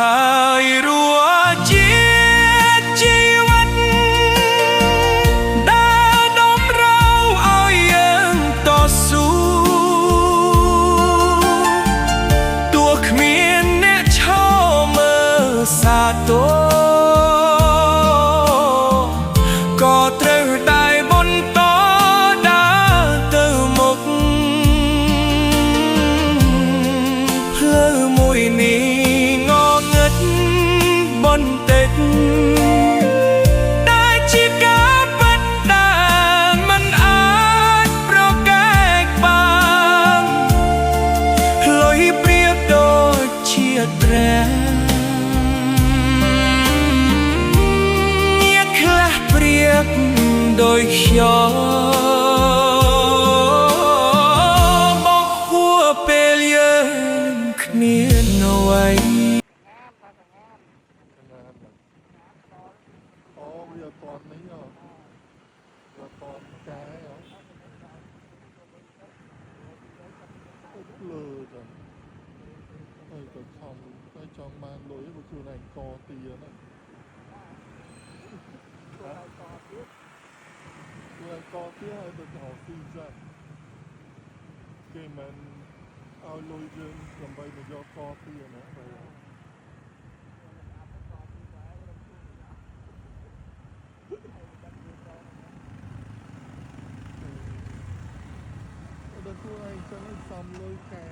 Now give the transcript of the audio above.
ហើយរួចជាជីវិតដែលតម្រូវឲ្យយើងតស៊ូទោះគ្មានអ្នកឈរមើលសាទរក៏ត្រូវតែបន្តដើរទៅមុខផ្លូវមួយនេះងងឹតបន្តិចដែលជាការពិតដែលមិនអាចប្រកែកបានលុយប្រៀបដូចជាព្រះដោយខ្ញុំមកហួពេលយើងគ្មានអ្វីអូវាអត់នេះវាអត់កែលើចឹងហើយទៅខំទៅចង់បានលុយមកខ្លួនឯងកទៀណាវាកទៀឲ្យទៅហៅស៊ីចាគេមិនឲ្យលុយយើងដើម្បីមកយកកទៀណាដល់ខ្លួនឯងចឹងសំលុយកែ